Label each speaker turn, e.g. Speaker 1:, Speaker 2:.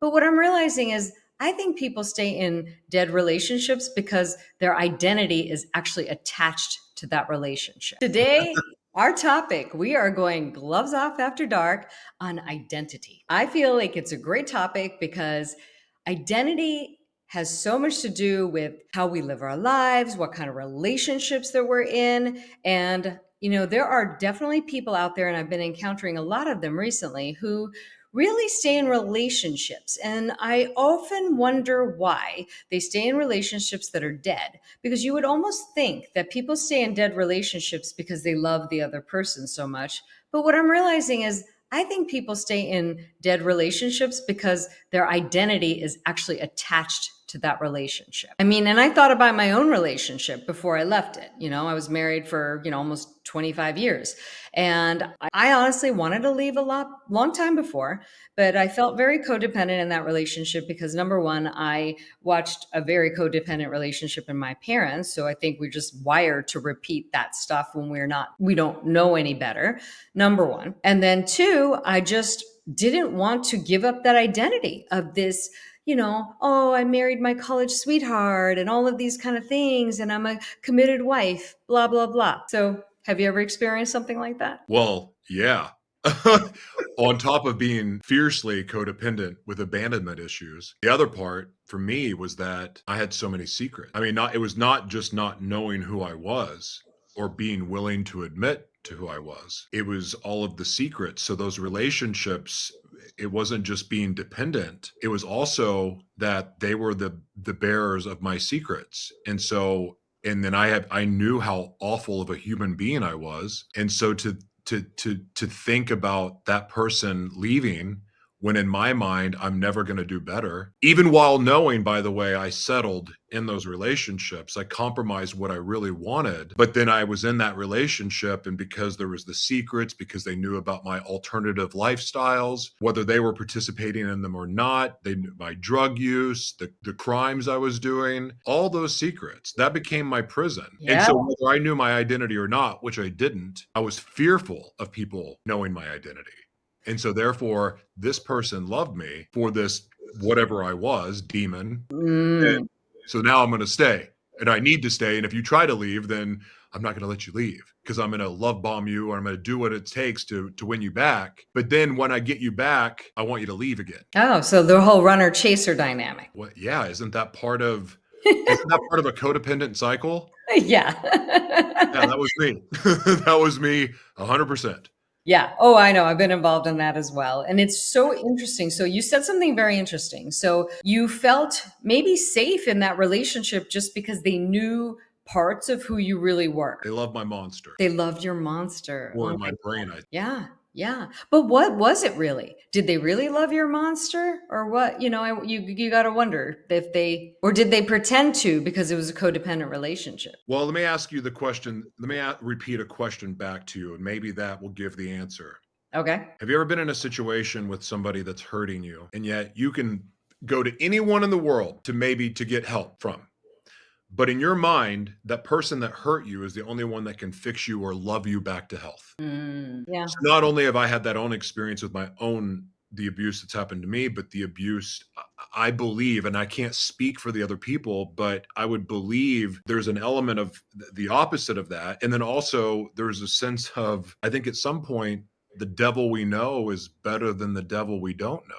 Speaker 1: But what I'm realizing is I think people stay in dead relationships because their identity is actually attached to that relationship. Today, our topic, we are going gloves off after dark on identity. I feel like it's a great topic because identity has so much to do with how we live our lives, what kind of relationships that we're in. And, there are definitely people out there, and I've been encountering a lot of them recently, who really stay in relationships. And I often wonder why they stay in relationships that are dead, because you would almost think that people stay in dead relationships because they love the other person so much. But what I'm realizing is I think people stay in dead relationships because their identity is actually attached to that relationship. I mean, and I thought about my own relationship before I left it. I was married for, almost 25 years. And I honestly wanted to leave long time before, but I felt very codependent in that relationship because number one, I watched a very codependent relationship in my parents. So I think we're just wired to repeat that stuff when we don't know any better, number one. And then two, I just didn't want to give up that identity of this, oh, I married my college sweetheart and all of these kind of things, and I'm a committed wife, blah, blah, blah. So have you ever experienced something like that?
Speaker 2: Well, yeah. On top of being fiercely codependent with abandonment issues, the other part for me was that I had so many secrets. I mean, it was not just not knowing who I was or being willing to admit to who I was. It was all of the secrets. So those relationships, it wasn't just being dependent. It was also that they were the bearers of my secrets. And then I knew how awful of a human being I was. And so to think about that person leaving when in my mind I'm never going to do better, even while knowing, by the way, I settled in those relationships, I compromised what I really wanted, but then I was in that relationship, and because there was the secrets, because they knew about my alternative lifestyles, whether they were participating in them or not, they knew my drug use, the crimes I was doing, all those secrets, that became my prison. And
Speaker 1: Yeah.
Speaker 2: so whether I knew my identity or not, which I didn't, I was fearful of people knowing my identity. And so therefore, this person loved me for this whatever I was, demon. And
Speaker 1: Mm.
Speaker 2: so now I'm going to stay, and I need to stay. And if you try to leave, then I'm not going to let you leave because I'm going to love bomb you, or I'm going to do what it takes to win you back. But then when I get you back, I want you to leave again.
Speaker 1: Oh, so the whole runner chaser dynamic.
Speaker 2: What? Yeah, isn't that part of a codependent cycle?
Speaker 1: Yeah.
Speaker 2: Yeah, that was me. That was me 100%.
Speaker 1: Yeah. Oh, I know. I've been involved in that as well. And it's so interesting. So you said something very interesting. So you felt maybe safe in that relationship just because they knew parts of who you really were.
Speaker 2: They love my monster,
Speaker 1: They loved your monster.
Speaker 2: or
Speaker 1: Oh
Speaker 2: in my
Speaker 1: my
Speaker 2: brain,
Speaker 1: Yeah, yeah. But what was it really? Did they really love your monster or what? You got to wonder if or did they pretend to because it was a codependent relationship?
Speaker 2: Well, let me ask you the question. Let me repeat a question back to you, and maybe that will give the answer.
Speaker 1: Okay.
Speaker 2: Have you ever been in a situation with somebody that's hurting you, and yet you can go to anyone in the world to get help from? But in your mind, that person that hurt you is the only one that can fix you or love you back to health.
Speaker 1: Yeah.
Speaker 2: So not only have I had that own experience with the abuse that's happened to me, but the abuse I believe, and I can't speak for the other people, but I would believe there's an element of the opposite of that. And then also there's a sense of, I think at some point, the devil we know is better than the devil we don't know.